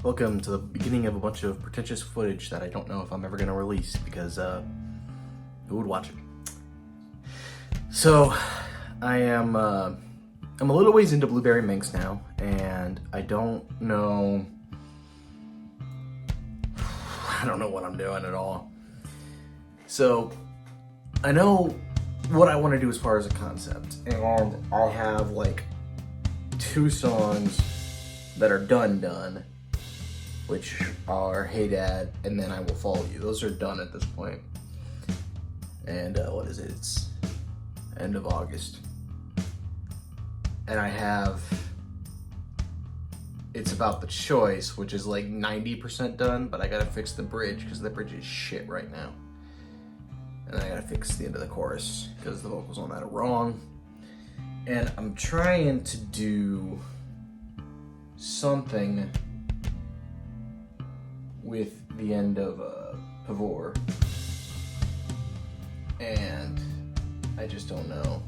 Welcome to the beginning of a bunch of pretentious footage that I don't know if I'm ever gonna release because who would watch it? So I'm a little ways into Blueberry Minx now, and I don't know what I'm doing at all. So I know what I want to do as far as a concept, and I have like 2 songs that are done, which are Hey Dad and Then I Will Follow You. Those are done at this point. And what is it? It's end of August. And I have It's About the Choice, which is like 90% done, but I gotta fix the bridge because the bridge is shit right now. And then I gotta fix the end of the chorus because the vocals on that are wrong. And I'm trying to do something with the end of Pavor, and I just don't know.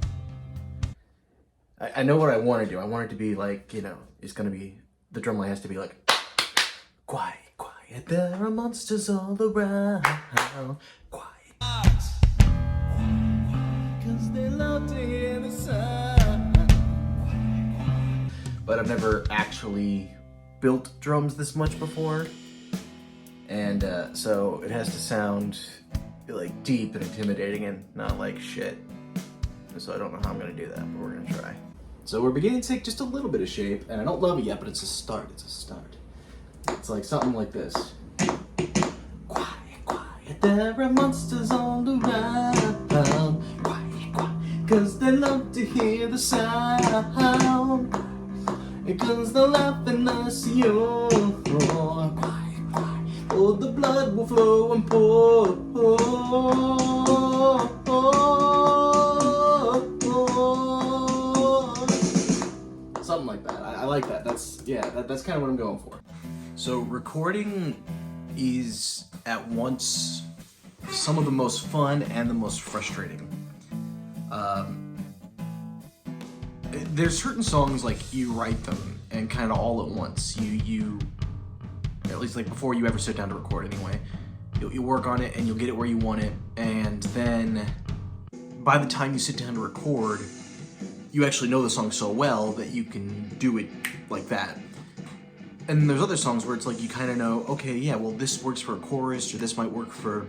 I know what I want to do. I want it to be like, it's gonna be, the drum line has to be like, quiet, quiet, there are monsters all around, quiet, cause they love to hear the sound. But I've never actually built drums this much before. And so it has to sound like deep and intimidating and not like shit. And so I don't know how I'm gonna do that, but we're gonna try. So we're beginning to take just a little bit of shape, and I don't love it yet, but it's a start, It's like something like this. Quiet, quiet, there are monsters all around. Quiet, quiet, cause they love to hear the sound. Cause they're laughing us, quiet. Oh, the blood will flow and pour. Something like that. I like that. That's kind of what I'm going for. So recording is at once some of the most fun and the most frustrating. There's certain songs like you write them and kind of all at once. You at least like before you ever sit down to record anyway, you'll work on it and you'll get it where you want it, and then by the time you sit down to record, you actually know the song so well that you can do it like that. And there's other songs where it's like you kind of know, okay, yeah, well this works for a chorus, or this might work for,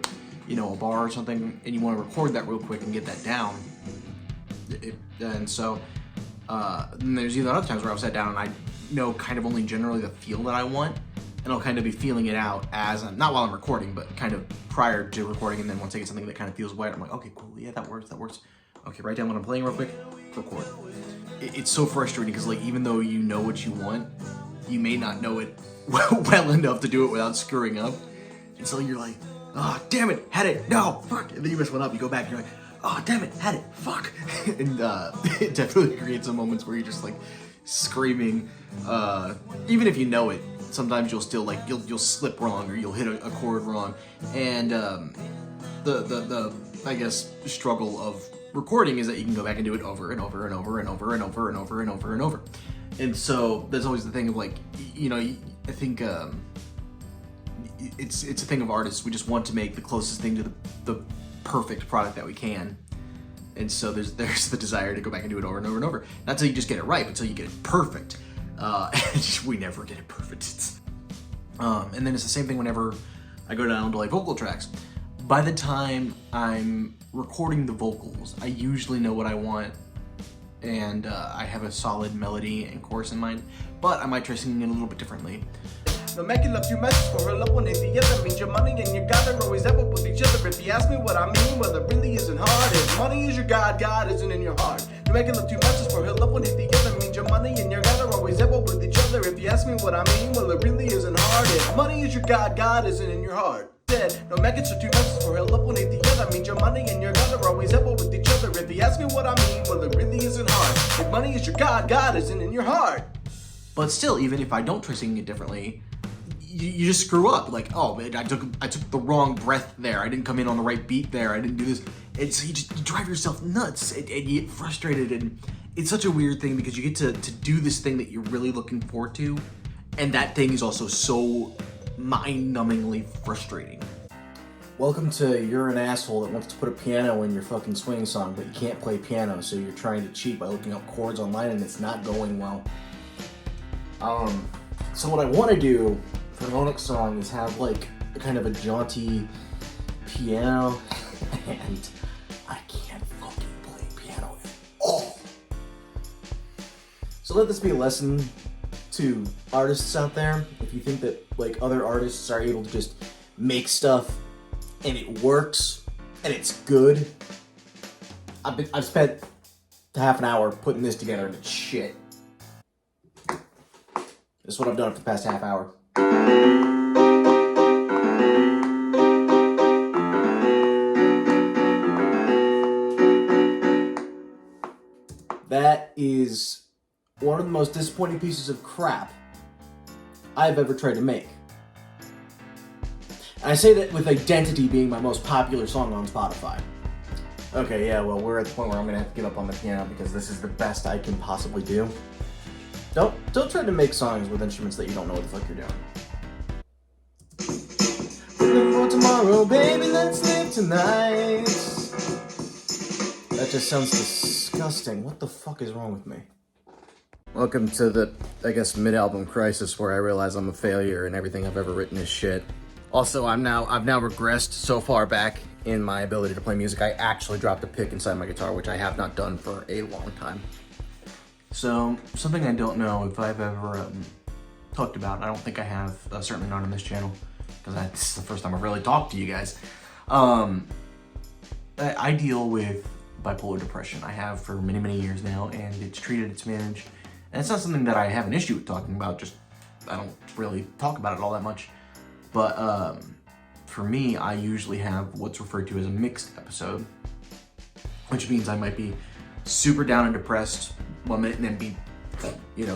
a bar or something, and you want to record that real quick and get that down. And so then there's even other times where I've sat down and I know kind of only generally the feel that I want, and I'll kind of be feeling it out as I'm, not while I'm recording, but kind of prior to recording, and then once I get something that kind of feels right, I'm like, okay, cool, yeah, that works. Okay, write down what I'm playing real quick, record. It's so frustrating because like even though you know what you want, you may not know it well enough to do it without screwing up. And so you're like, oh, damn it, had it, no, fuck. And then you mess one up, you go back, and you're like, oh, damn it, had it, fuck. And it definitely creates some moments where you're just like screaming, even if you know it. Sometimes you'll still like, you'll slip wrong, or you'll hit a chord wrong. And the I guess struggle of recording is that you can go back and do it over and over and over and over and over and over and over and over. And so there's always the thing of like, I think it's a thing of artists. We just want to make the closest thing to the perfect product that we can. And so there's the desire to go back and do it over and over and over. Not until you just get it right, but until you get it perfect. We never get it perfect. And then it's the same thing whenever I go down to like vocal tracks. By the time I'm recording the vocals, I usually know what I want, and I have a solid melody and chorus in mind, but I might try singing it a little bit differently. No making love too much for her love one is the other. Means your money and your God are always ever with each other. If you ask me what I mean, well it really isn't hard. If money is your God, God isn't in your heart. No making love too much is for her love one is the other. Means your money and your God are always ever with each other. If you ask me what I mean, well it really isn't hard. If money is your God, God isn't in your heart. No making so too much is for her love one is the other. Means your money and your God are always ever with each other. If you ask me what I mean, well it really isn't hard. If money is your God, God isn't in your heart. But still, even if I don't try singing it differently, you just screw up. Like, oh man, I took the wrong breath there. I didn't come in on the right beat there. I didn't do this. It's you drive yourself nuts and you get frustrated, and it's such a weird thing because you get to do this thing that you're really looking forward to, And that thing is also so mind-numbingly frustrating. Welcome to You're an Asshole that wants to put a piano in your fucking swing song, but you can't play piano, so you're trying to cheat by looking up chords online and it's not going well. So what I want to do for the next song is have like a kind of a jaunty piano, and I can't fucking play piano at all. So let this be a lesson to artists out there. If you think that like other artists are able to just make stuff and it works and it's good, I've spent half an hour putting this together and it's shit. This is what I've done for the past half hour. That is one of the most disappointing pieces of crap I've ever tried to make. And I say that with Identity being my most popular song on Spotify. Okay, yeah, well, we're at the point where I'm gonna have to give up on the piano because this is the best I can possibly do. Don't try to make songs with instruments that you don't know what the fuck you're doing. Live for tomorrow, baby, let's live tonight. That just sounds disgusting. What the fuck is wrong with me? Welcome to the, I guess, mid-album crisis where I realize I'm a failure and everything I've ever written is shit. Also, I've now regressed so far back in my ability to play music, I actually dropped a pick inside my guitar, which I have not done for a long time. So, something I don't know if I've ever talked about, I don't think I have, certainly not on this channel, because that's the first time I've really talked to you guys. I deal with bipolar depression. I have for many, many years now, and it's treated, it's managed. And it's not something that I have an issue with talking about, just I don't really talk about it all that much. But for me, I usually have what's referred to as a mixed episode, which means I might be super down and depressed 1 minute and then be,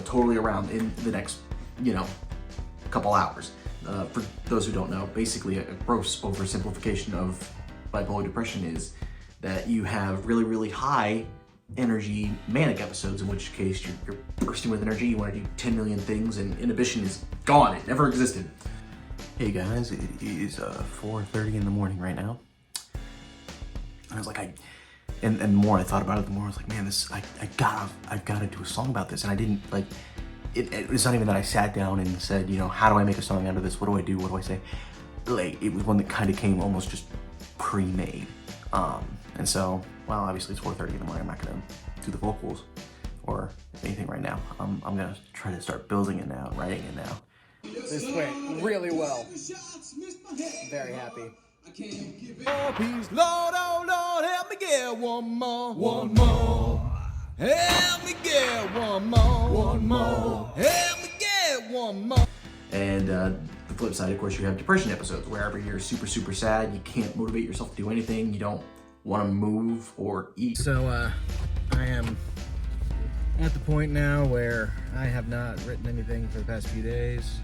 totally around in the next, couple hours. For those who don't know, basically a gross oversimplification of bipolar depression is that you have really, really high energy manic episodes, in which case you're bursting with energy, you want to do 10 million things, and inhibition is gone, it never existed. Hey guys, it is 4:30 in the morning right now. I was like, and the more I thought about it, the more I was like, man, I've gotta do a song about this, and I didn't like. It's not even that I sat down and said, how do I make a song out of this? What do I do? What do I say? Like, it was one that kind of came almost just pre-made. And so, well, obviously it's 4:30 in the morning. I'm not gonna do the vocals or anything right now. I'm gonna try to start building it now, writing it now. This went really well. Very happy. Oh, please, Lord, oh Lord, help me get one more. One more. Help me get one more. One more. Help me get one more. And the flip side, of course, you have depression episodes, wherever you're super, super sad, you can't motivate yourself to do anything, you don't want to move or eat. So, I am at the point now where I have not written anything for the past few days.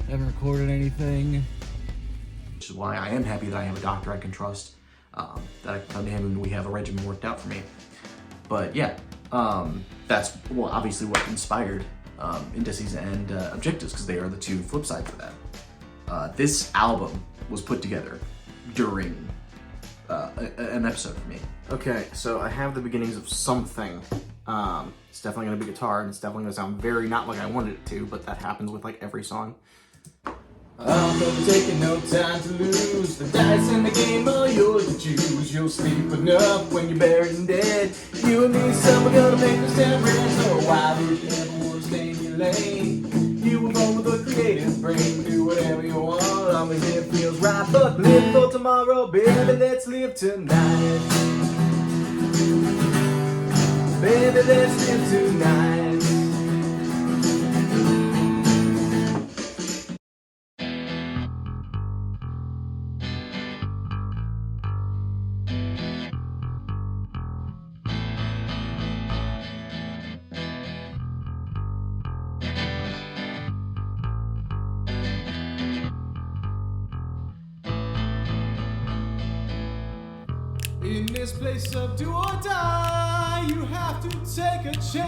Haven't recorded anything. Which is why I am happy that I have a doctor I can trust, that I can come to him and we have a regimen worked out for me. But yeah, that's obviously what inspired Indices and Objectives, because they are the two flip sides of that. This album was put together during an episode for me. Okay, so I have the beginnings of something. It's definitely gonna be guitar, and it's definitely gonna sound very not like I wanted it to, but that happens with like every song. I'm gonna take it, no time to lose. The dice in the game are yours to choose. You'll sleep enough when you're buried and dead. You and me, son, we're gonna make this town red. So why would you ever want to stay in your lane? You were born with a creative brain. Do whatever you want, long as it feels right. But live for tomorrow, baby, let's live tonight. Baby, let's live tonight. In this place of do or die, you have to take a chance.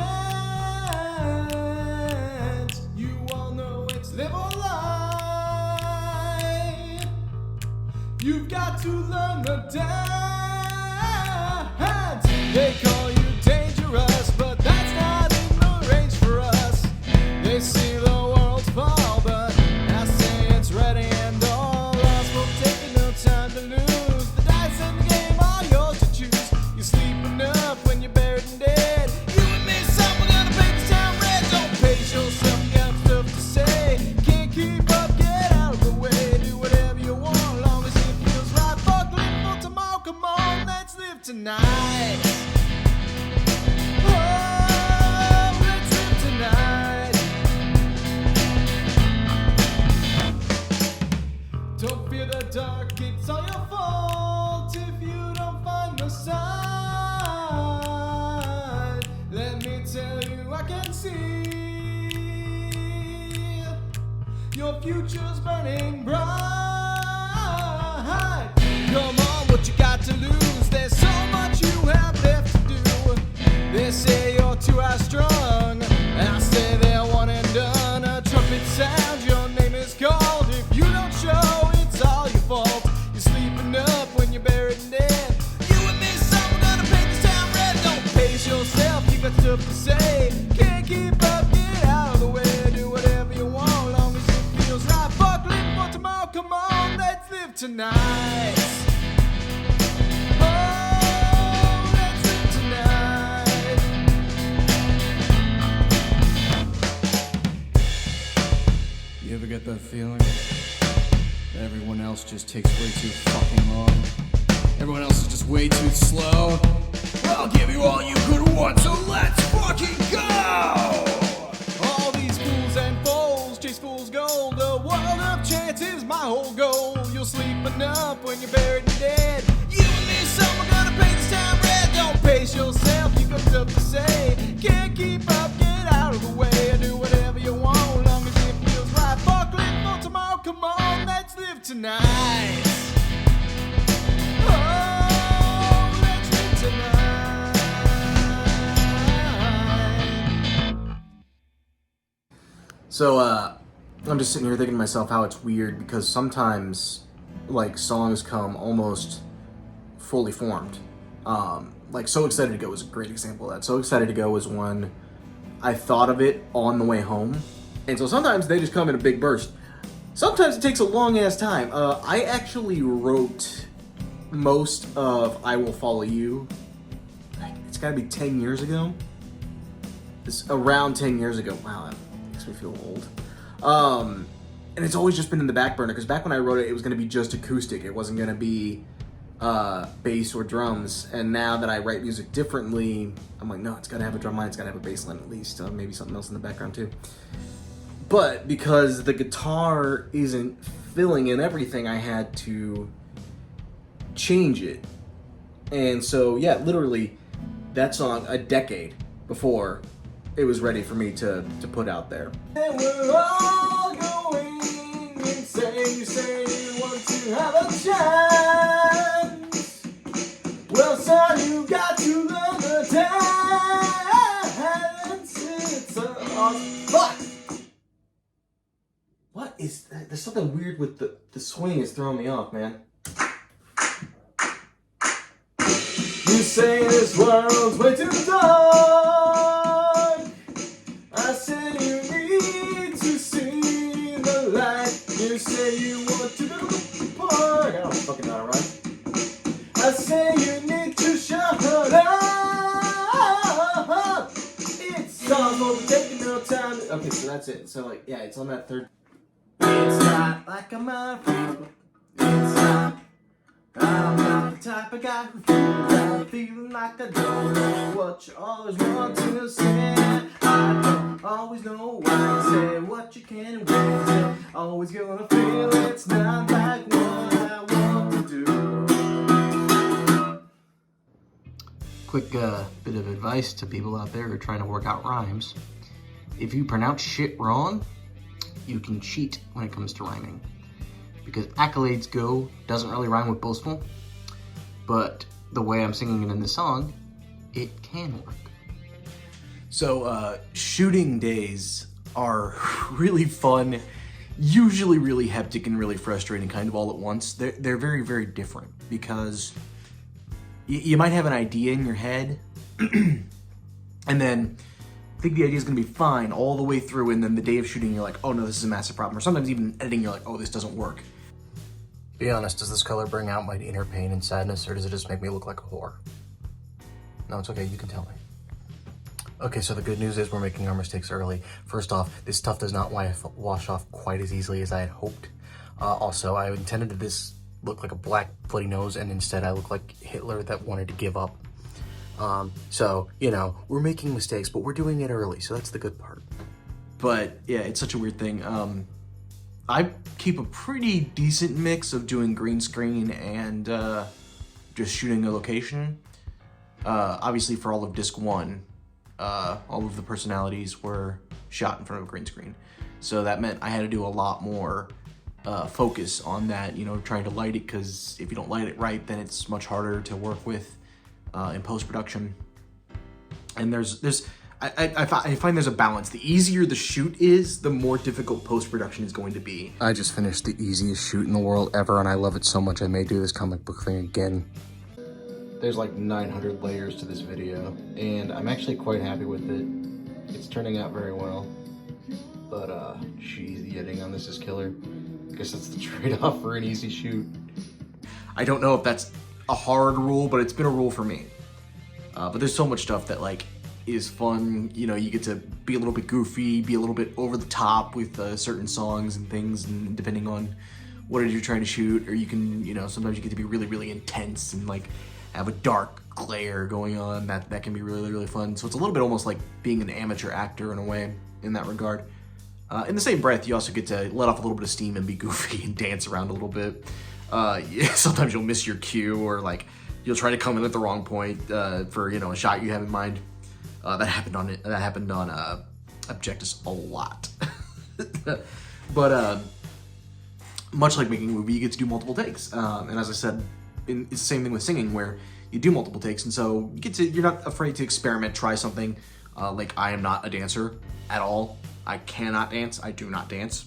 You all know live a life. You've got to learn the dance. They call you dangerous, but that's not in the range for us. They see the world's fall, but I say it's ready and all lost. We'll take no time to lose. The dice and the game are yours to choose. You sleep enough when you're buried and dead. You and me, son, we're gonna paint this town red. Don't pace yourself, you got stuff to say. Can't keep up, get out of the way. Do whatever you want, long as it feels right. Fuck living for tomorrow, come on, let's live tonight. Oh, let's live tonight. Don't fear the dark, it's all your fault if you don't find the sign. Let me tell you, I can see your future's burning bright. Come on, what you got to lose? There's so much you have left to do. They say you're too high strung, and I say they're one and done. A trumpet sounds, your name is called. If you don't show, it's all your fault. You're sleeping up when you're buried and dead. You and me, son, we're gonna paint this town red. Don't pace yourself, you got stuff to say. Can't keep up, get out of the way. Do whatever you want, long as it feels right. Fuck living for tomorrow, come on, let's live tonight. Oh, let's live tonight. You ever get that feeling? Everyone else just takes way too fucking long. Everyone else is just way too slow. I'll give you all you could want, so let's fucking go! All these fools and foes chase fool's gold. A world of chance is my whole goal. You'll sleeping up when you're buried and dead. You and me, son, we're gonna paint this town red. Don't pace yourself, you got stuff to say. Can't keep up, get out of the way. Do whatever you want, long as it feels right. Fuck living for tomorrow, come on, let's live tonight. Oh, let's live tonight. So, I'm just sitting here thinking to myself how it's weird because sometimes, like, songs come almost fully formed. Like, So Excited to Go is a great example of that. So Excited to Go was one I thought of it on the way home. And so sometimes they just come in a big burst. Sometimes it takes a long ass time. I actually wrote most of I Will Follow You. It's gotta be 10 years ago. It's around 10 years ago. Wow, that makes me feel old. And it's always just been in the back burner because back when I wrote it, it was gonna be just acoustic. It wasn't gonna be bass or drums. And now that I write music differently, I'm like, no, it's gotta have a drum line, it's gotta have a bass line at least, maybe something else in the background too. But because the guitar isn't filling in everything, I had to change it. And so, yeah, literally, that song a decade before it was ready for me to put out there. And we're all going insane. You say you want to have a chance. Well, son, you got to learn the dance. It's a fuck. What is that? There's something weird with the swing is throwing me off, man. You say this world's way too dark. I say you need to see the light. You say you want to go to the park. I don't fucking know, right? I say you need to shut up. It's all taking no time. Okay, so that's it. So like, yeah, it's on that third. It's not like I'm a fool. It's not. I'm not the type of guy who feels I'm feeling like I don't know what you always want to say. I don't always know why you say what you can and won't say. Always gonna feel it's not like what I want to do. Quick bit of advice to people out there who are trying to work out rhymes. If you pronounce shit wrong, you can cheat when it comes to rhyming. Because accolades go doesn't really rhyme with boastful, but the way I'm singing it in the song, it can work. So shooting days are really fun usually really hectic and really frustrating kind of all at once. They're very, very different because you might have an idea in your head and then think the idea is going to be fine all the way through, and then the day of shooting you're like, oh no, this is a massive problem. Or sometimes even editing you're like, oh, this doesn't work. Be honest, does this color bring out my inner pain and sadness, or does it just make me look like a whore? No, it's okay, you can tell me. Okay, so the good news is we're making our mistakes early. First off, this stuff does not wash off quite as easily as I had hoped. Also, I intended that this look like a black bloody nose, and instead I look like Hitler that wanted to give up. So, you know, we're making mistakes, but we're doing it early, so that's the good part. But yeah, it's such a weird thing. I keep a pretty decent mix of doing green screen and just shooting a location. Obviously for all of disc 1, all of the personalities were shot in front of a green screen. So that meant I had to do a lot more focus on that, you know, trying to light it, because if you don't light it right, then it's much harder to work with in post-production. And I find there's a balance. The easier the shoot is, the more difficult post-production is going to be. I just finished the easiest shoot in the world ever, and I love it so much I may do this comic book thing again. There's like 900 layers to this video, and I'm actually quite happy with it. It's turning out very well. But, geez, the editing on this is killer. I guess that's the trade-off for an easy shoot. I don't know if that's a hard rule, but it's been a rule for me. But there's so much stuff that, like, is fun. You know, you get to be a little bit goofy, be a little bit over the top with certain songs and things, and depending on what it is you're trying to shoot, or you can, you know, sometimes you get to be really, really intense and, like, have a dark glare going on. That can be really, really fun. So it's a little bit almost like being an amateur actor in a way, in that regard. In the same breath, you also get to let off a little bit of steam and be goofy and dance around a little bit. Yeah, sometimes you'll miss your cue, or like you'll try to come in at the wrong point for, you know, a shot you have in mind. That happened on Objectus a lot. But much like making a movie, you get to do multiple takes. And as I said, it's the same thing with singing, where you do multiple takes, and so you're not afraid to experiment, try something. Like, I am not a dancer at all. I cannot dance. I do not dance.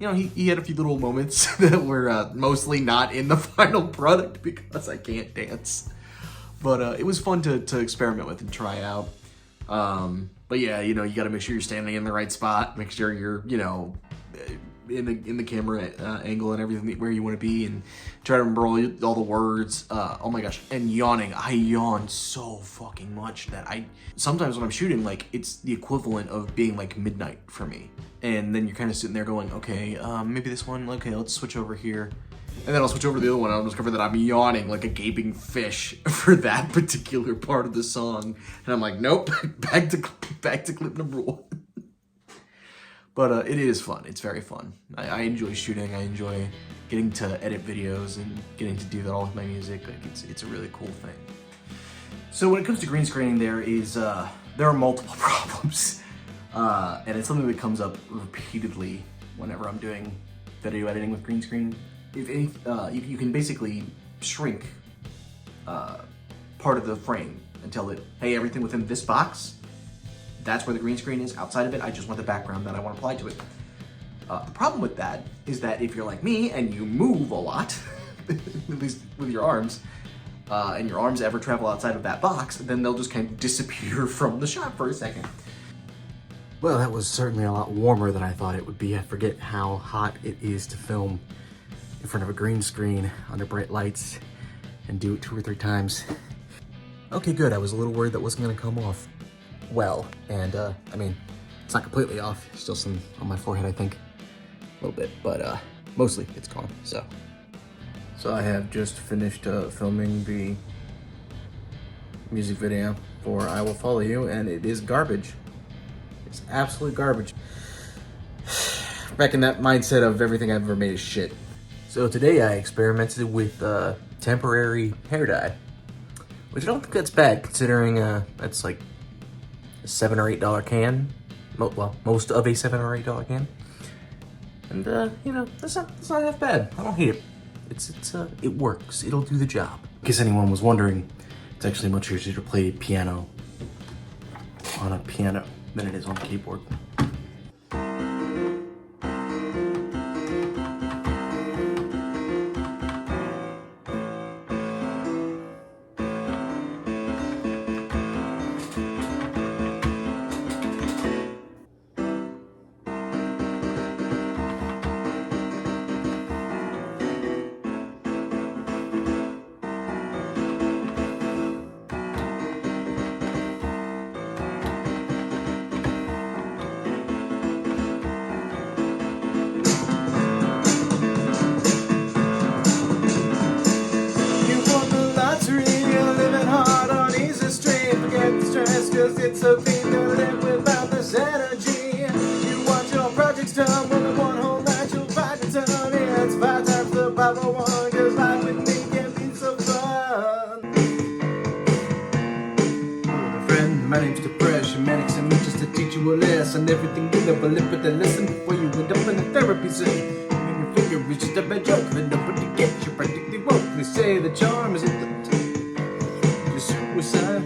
You know, he had a few little moments that were mostly not in the final product because I can't dance. But it was fun to experiment with and try out. But yeah, you know, you got to make sure you're standing in the right spot, make sure you're, you know, in the camera angle and everything where you want to be, and try to remember all the words. Oh my gosh, and yawning. I yawn so fucking much that sometimes when I'm shooting, like, it's the equivalent of being like midnight for me. And then you're kind of sitting there going, okay, maybe this one, okay, let's switch over here. And then I'll switch over to the other one, and I'll discover that I'm yawning like a gaping fish for that particular part of the song. And I'm like, nope, back to clip number 1. But it is fun. It's very fun. I enjoy shooting. I enjoy getting to edit videos and getting to do that all with my music. Like, it's a really cool thing. So when it comes to green screening, there are multiple problems. And it's something that comes up repeatedly whenever I'm doing video editing with green screen. You can basically shrink part of the frame and tell it, hey, everything within this box, that's where the green screen is. Outside of it, I just want the background that I want to apply to it. The problem with that is that if you're like me and you move a lot, at least with your arms, and your arms ever travel outside of that box, then they'll just kind of disappear from the shot for a second. Well, that was certainly a lot warmer than I thought it would be. I forget how hot it is to film in front of a green screen under bright lights and do it 2 or 3 times. Okay, good. I was a little worried that wasn't going to come off well, and I mean, it's not completely off. Still some on my forehead, I think, a little bit, but mostly it's gone. So I have just finished filming the music video for I Will Follow You, and it is garbage. It's absolute garbage. Back in that mindset of everything I've ever made is shit. So today I experimented with temporary hair dye, which I don't think that's bad, considering that's like a $7 or $8 can. Well, most of a $7 or $8 can. And you know, that's not half bad. I don't hate it. It works. It'll do the job. In case anyone was wondering, it's actually much easier to play piano on a piano than it is on a keyboard. never lip it and listen before you end up in a therapy session. When your finger reaches the bad joke, then nobody gets you practically woke. They say the charm is in the suicide.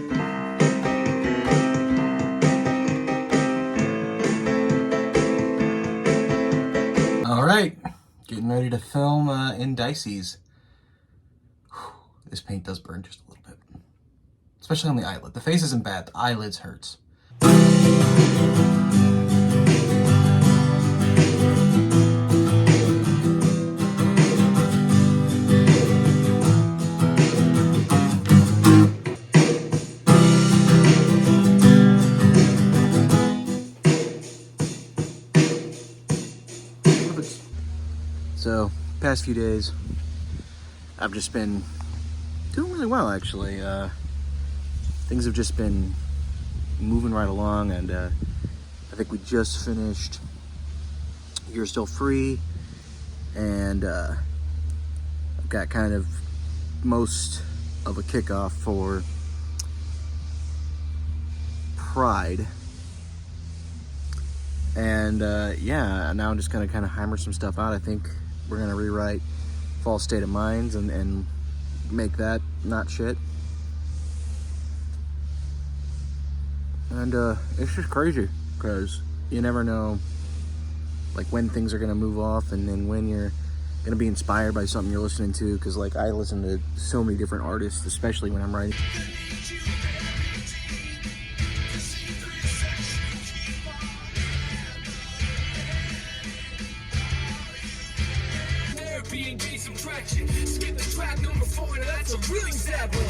All right, getting ready to film Indices. This paint does burn just a little bit, especially on the eyelid. The face isn't bad, the eyelids hurts. So, past few days, I've just been doing really well, actually. Things have just been moving right along, and I think we just finished You're Still Free, and I've got kind of most of a kickoff for Pride. And yeah, now I'm just gonna kind of hammer some stuff out. I think we're gonna rewrite False State of Minds and make that not shit. And it's just crazy because you never know like when things are gonna move off, and then when you're gonna be inspired by something you're listening to, because like I listen to so many different artists, especially when I'm writing. Skip the track number 4, that's a really sad one.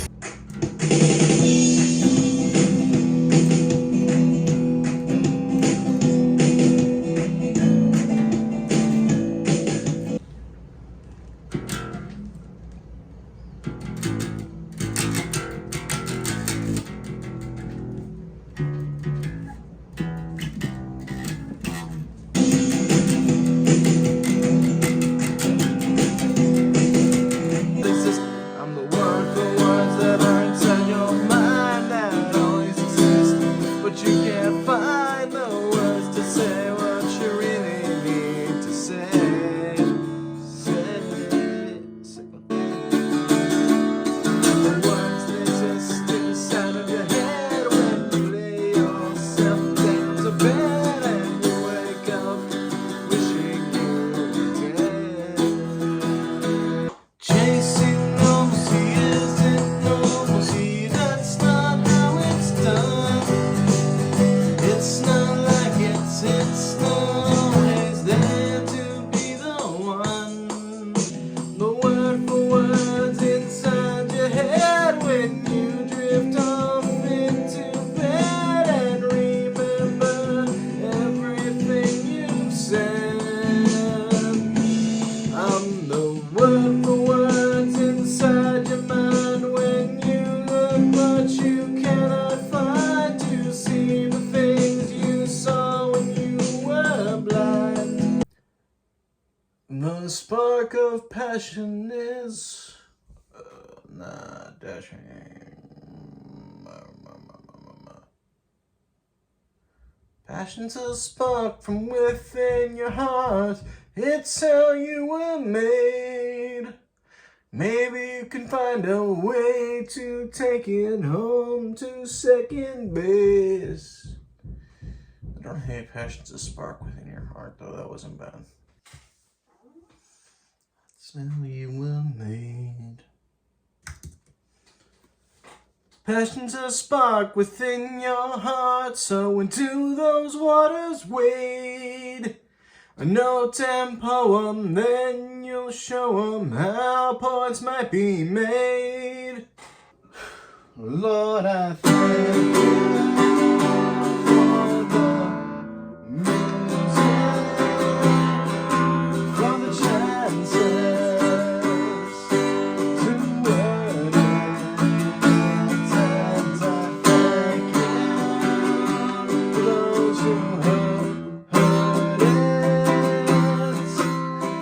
The spark of passion is not dashing. Passion's a spark from within your heart. It's how you were made. Maybe you can find a way to take it home to second base. I don't hate passion's a spark within your heart, though. That wasn't bad. That's how you were made. Passion's a spark within your heart, so into those waters wade. A no-temp poem, then you'll show 'em how poets might be made. Lord, I thank you for the music, for the chances to word it, and I thank you for those who heard it,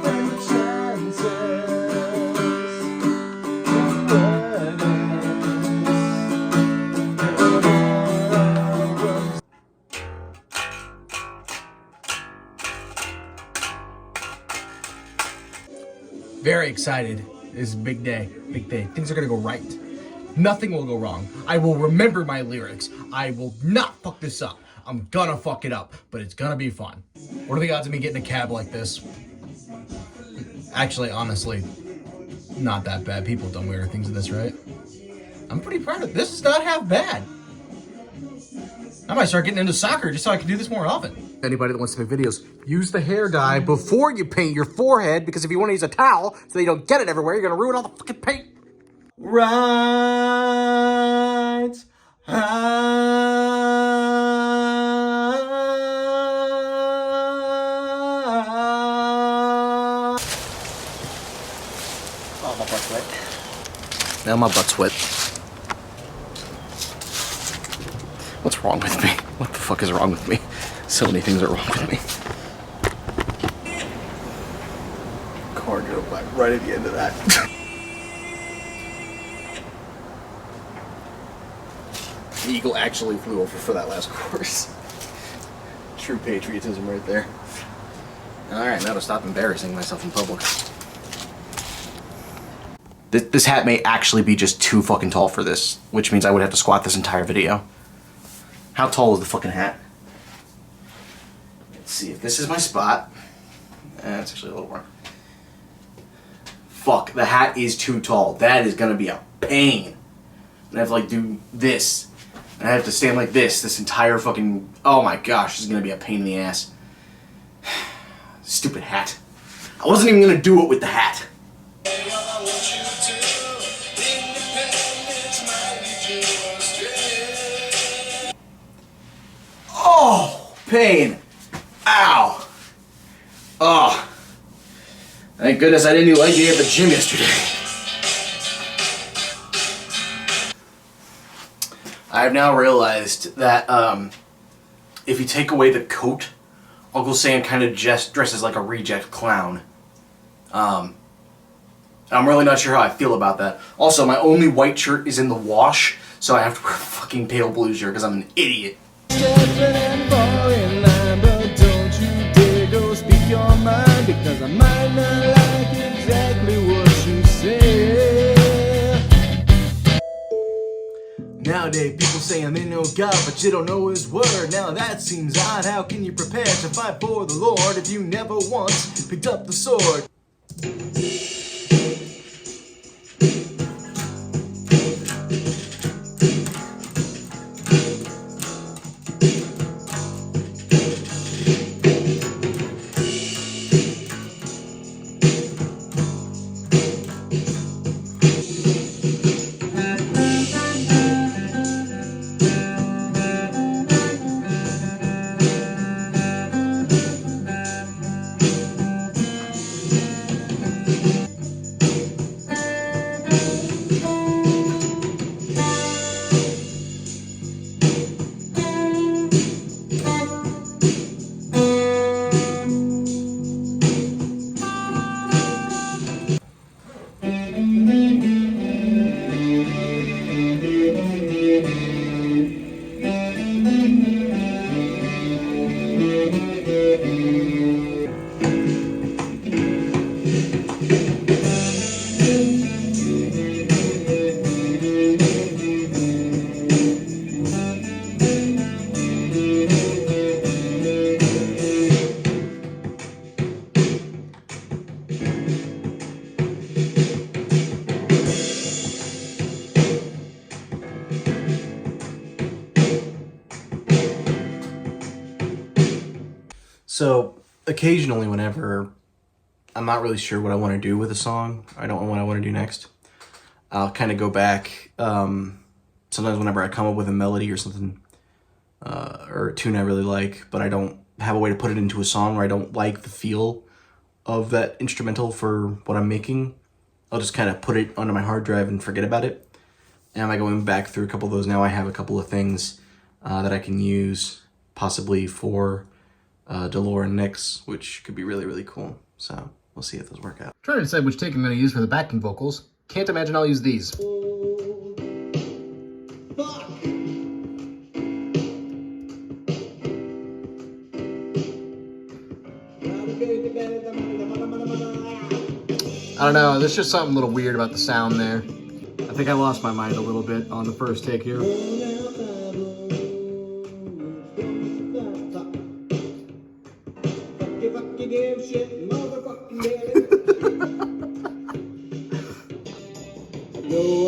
and the chances to word it. Very excited. This is a big day. Big day. Things are gonna go right. Nothing will go wrong. I will remember my lyrics. I will not fuck this up. I'm gonna fuck it up, but it's gonna be fun. What are the odds of me getting a cab like this? Actually, honestly, not that bad. People done weirder things than this, right? I'm pretty proud of this. Is not half bad. I might start getting into soccer just so I can do this more often. Anybody that wants to make videos, use the hair dye before you paint your forehead, because if you want to use a towel so you don't get it everywhere, you're gonna ruin all the fucking paint. Right. Oh, my butt's wet. Now my butt's wet. What's wrong with me? What the fuck is wrong with me? So many things are wrong with me. Car drove by right at the end of that. The eagle actually flew over for that last course. True patriotism right there. Alright, now to stop embarrassing myself in public. This hat may actually be just too fucking tall for this, which means I would have to squat this entire video. How tall is the fucking hat? Let's see if this is my spot. It's actually a little more. Fuck, the hat is too tall. That is gonna be a pain. I have to like do this. I have to stand like this entire fucking... Oh my gosh, this is gonna be a pain in the ass. Stupid hat. I wasn't even gonna do it with the hat. Oh, pain. Ow. Oh. Thank goodness I didn't do leg day at the gym yesterday. I have now realized that if you take away the coat, Uncle Sam kind of just dresses like a reject clown. I'm really not sure how I feel about that. Also, my only white shirt is in the wash, so I have to wear a fucking pale blue shirt because I'm an idiot. Because I might not like exactly what you say. Nowadays, people say I'm in no God, but you don't know His word. Now that seems odd. How can you prepare to fight for the Lord if you never once picked up the sword? So, occasionally whenever I'm not really sure what I want to do with a song, I don't know what I want to do next, I'll kind of go back. Sometimes whenever I come up with a melody or something, or a tune I really like, but I don't have a way to put it into a song, or I don't like the feel of that instrumental for what I'm making, I'll just kind of put it onto my hard drive and forget about it. And by going back through a couple of those now, I have a couple of things that I can use possibly for Delore and Minx, which could be really, really cool. So we'll see if those work out. Trying to decide which take I'm going to use for the backing vocals. Can't imagine I'll use these. I don't know, there's just something a little weird about the sound there. I think I lost my mind a little bit on the first take here. Go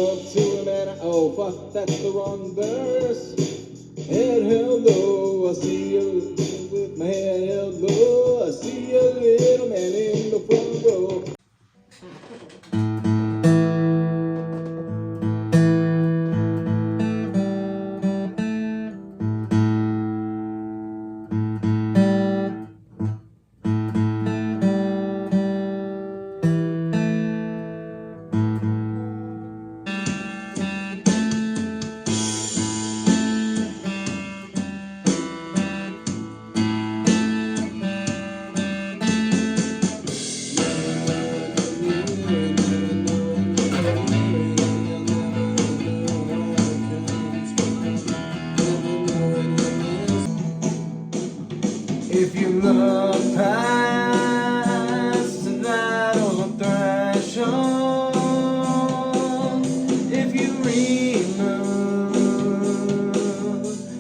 up to him and oh fuck, that's the wrong verse. And hello, I see you with my head held low. I see a little man in the front row. If you look past that old threshold, if you remove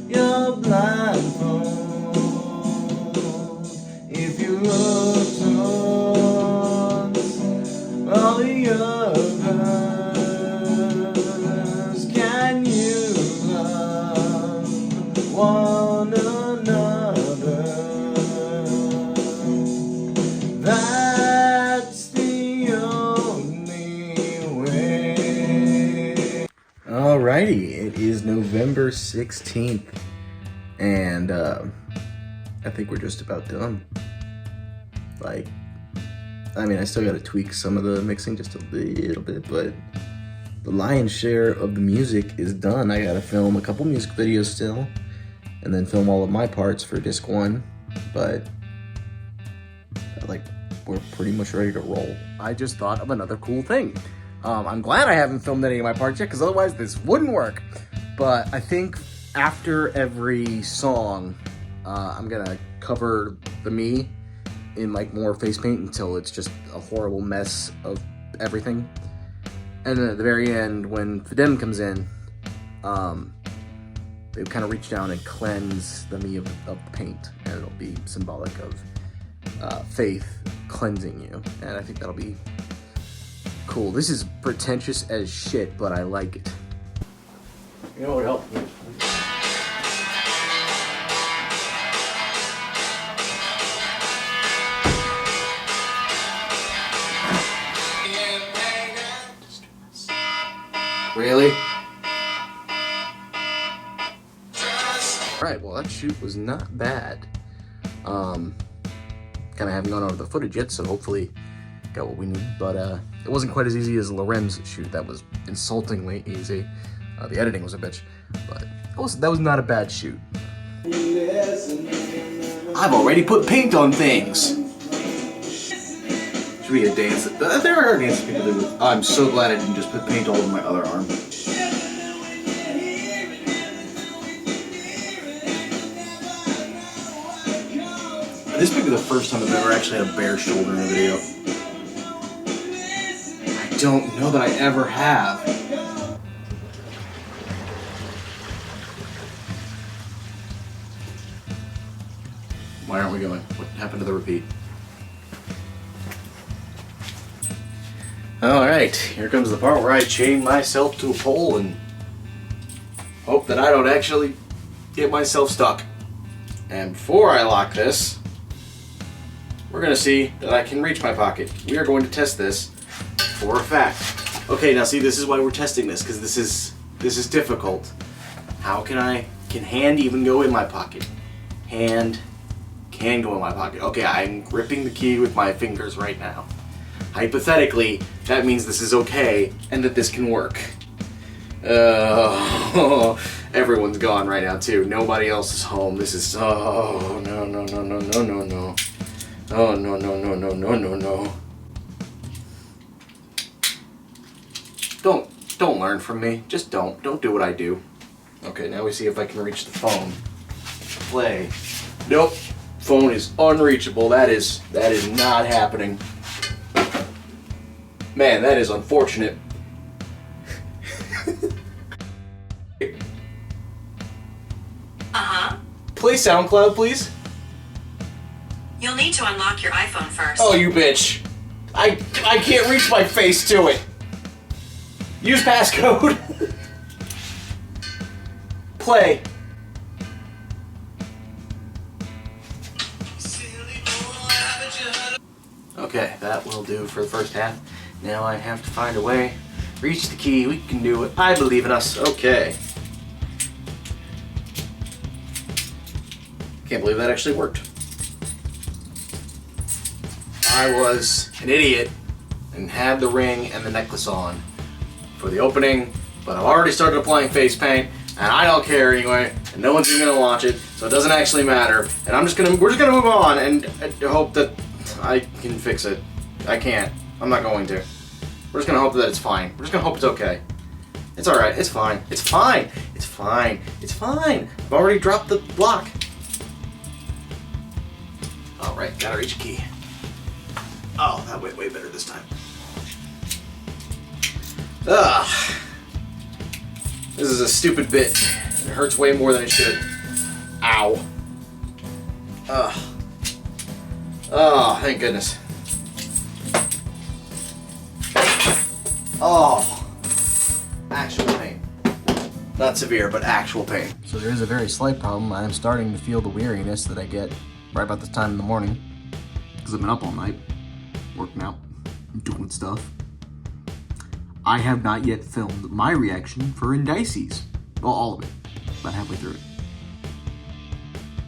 your blindfold, if you look towards all the others, can you love one another? That's the only way. Alrighty, it is November 16th, and I think we're just about done. Like, I mean, I still gotta tweak some of the mixing just a little bit, but the lion's share of the music is done. I gotta film a couple music videos still, and then film all of my parts for disc 1, but like, we're pretty much ready to roll. I just thought of another cool thing. I'm glad I haven't filmed any of my parts yet, because otherwise this wouldn't work. But I think after every song, I'm gonna cover the me in like more face paint until it's just a horrible mess of everything. And then at the very end, when Fidem comes in, they kind of reach down and cleanse the me of the paint, and it'll be symbolic of faith cleansing you, and I think that'll be cool. This is pretentious as shit, but I like it. You know what helped me? Really? Alright, well that shoot was not bad. Kind of haven't gone over the footage yet, so hopefully got what we need, but it wasn't quite as easy as Lorem's shoot. That was insultingly easy. The editing was a bitch, but that was not a bad shoot. I've already put paint on things. Should be a dance. There are dances people do with. I'm so glad I didn't just put paint all over my other arm. This may be the first time I've ever actually had a bare shoulder in a video. I don't know that I ever have. Why aren't we going? What happened to the repeat? Alright, here comes the part where I chain myself to a pole and hope that I don't actually get myself stuck. And before I lock this, we're going to see that I can reach my pocket. We are going to test this for a fact. Okay, now see, this is why we're testing this, because this is difficult. How can hand even go in my pocket? Hand can go in my pocket. Okay, I'm gripping the key with my fingers right now. Hypothetically, that means this is okay and that this can work. Everyone's gone right now too. Nobody else is home. This is, oh, no, no, no, no, no, no, no. Oh, no, no, no, no, no, no, no. Don't learn from me. Just don't. Don't do what I do. Okay, now we see if I can reach the phone. Play. Nope. Phone is unreachable. That is not happening. Man, that is unfortunate. Uh-huh. Play SoundCloud, please. You'll need to unlock your iPhone first. Oh, you bitch. I can't reach my face to it. Use passcode. Play. Okay, that will do for the first half. Now I have to find a way. Reach the key. We can do it. I believe in us. Okay. Can't believe that actually worked. I was an idiot and had the ring and the necklace on for the opening, but I've already started applying face paint, and I don't care anyway, and no one's even gonna watch it, so it doesn't actually matter. And we're just gonna move on and hope that I can fix it. I can't. I'm not going to. We're just gonna hope that it's fine. We're just gonna hope it's okay. It's alright. It's fine. It's fine. It's fine. It's fine. I've already dropped the block. Alright, gotta reach a key. Oh, that went way better this time. Ugh. This is a stupid bit. It hurts way more than it should. Ow. Ugh. Oh, thank goodness. Oh. Actual pain. Not severe, but actual pain. So there is a very slight problem. I'm starting to feel the weariness that I get right about this time in the morning. Because I've been up all night, working out, doing stuff. I have not yet filmed my reaction for Indices. Well, all of it. About halfway through it.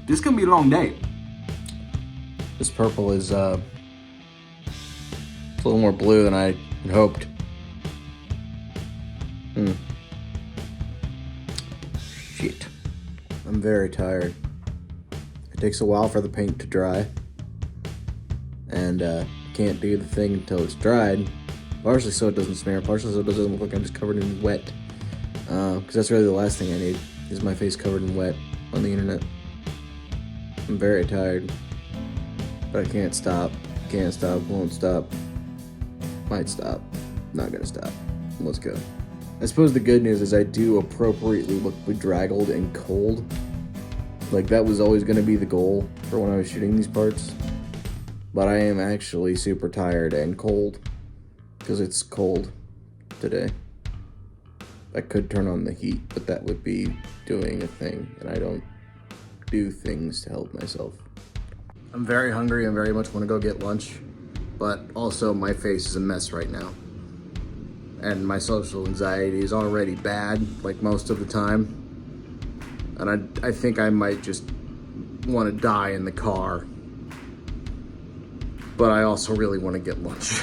This is gonna be a long day. This purple is it's a little more blue than I had hoped. Shit. I'm very tired. It takes a while for the paint to dry. And can't do the thing until it's dried. Partially so it doesn't smear, partially so it doesn't look like I'm just covered in wet. Because that's really the last thing I need, is my face covered in wet on the internet. I'm very tired. But I can't stop. Can't stop, won't stop. Might stop. Not gonna stop. Let's go. I suppose the good news is I do appropriately look bedraggled and cold. Like, that was always gonna be the goal for when I was shooting these parts. But I am actually super tired and cold. Because it's cold today. I could turn on the heat, but that would be doing a thing, and I don't do things to help myself. I'm very hungry and very much want to go get lunch, but also my face is a mess right now. And my social anxiety is already bad, like most of the time. And I think I might just want to die in the car. But I also really want to get lunch.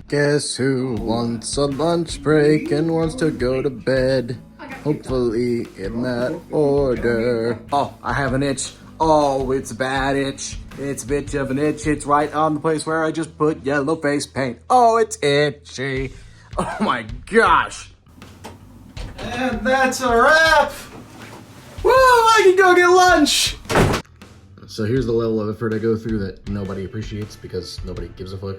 Guess who wants a lunch break and wants to go to bed? Hopefully in that order. Oh, I have an itch. Oh, it's a bad itch. It's a bitch of an itch. It's right on the place where I just put yellow face paint. Oh, it's itchy. Oh my gosh. And that's a wrap. Woo, I can go get lunch. So here's the level of effort I go through that nobody appreciates because nobody gives a fuck.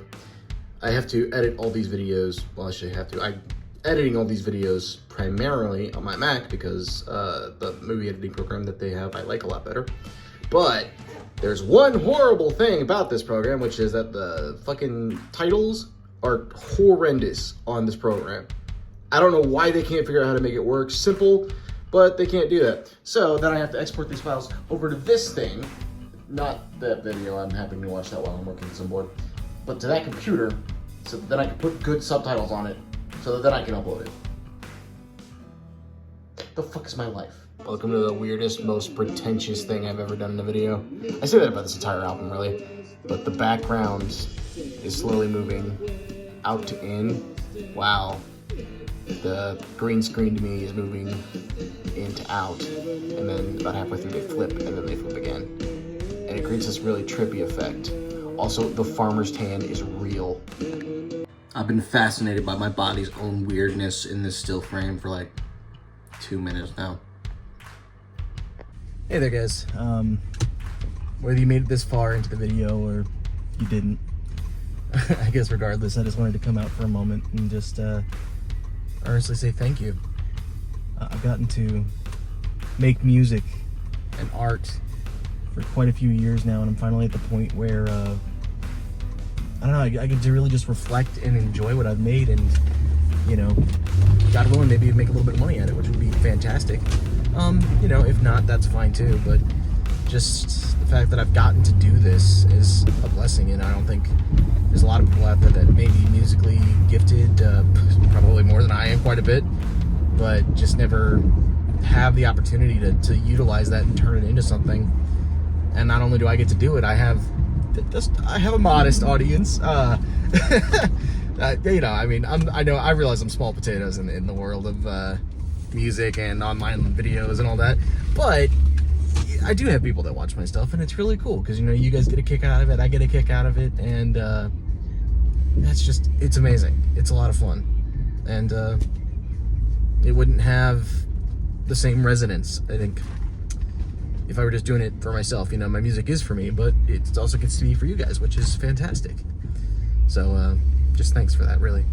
I have to edit all these videos. Well, actually I have to. I'm editing all these videos primarily on my Mac because the movie editing program that they have I like a lot better. But there's one horrible thing about this program, which is that the fucking titles are horrendous on this program. I don't know why they can't figure out how to make it work simple, but they can't do that. So then I have to export these files over to this thing, not that video. I'm happy to watch that while I'm working on some board, but to that computer, so that then I can put good subtitles on it, so that then I can upload it. The fuck is my life? Welcome to the weirdest, most pretentious thing I've ever done in a video. I say that about this entire album, really, but the background is slowly moving out to in. Wow. The green screen to me is moving in to out, and then about halfway through they flip, and then they flip again. And it creates this really trippy effect. Also, the farmer's tan is real. I've been fascinated by my body's own weirdness in this still frame for like 2 minutes now. Hey there guys, whether you made it this far into the video or you didn't, I guess regardless, I just wanted to come out for a moment and just earnestly say thank you. I've gotten to make music and art for quite a few years now, and I'm finally at the point where I don't know, I get to really just reflect and enjoy what I've made, and you know, God willing, maybe make a little bit of money at it, which would be fantastic. You know, if not, that's fine too, but just the fact that I've gotten to do this is a blessing, and I don't think there's a lot of people out there that may be musically gifted, probably more than I am quite a bit, but just never have the opportunity to utilize that and turn it into something. And not only do I get to do it, I have a modest audience. You know, I mean, I realize I'm small potatoes in the world of music and online videos and all that, but I do have people that watch my stuff, and it's really cool because, you know, you guys get a kick out of it, I get a kick out of it, and it's amazing. It's a lot of fun, and it wouldn't have the same resonance, I think, if I were just doing it for myself. You know, my music is for me, but it also gets to be for you guys, which is fantastic. So just thanks for that, really.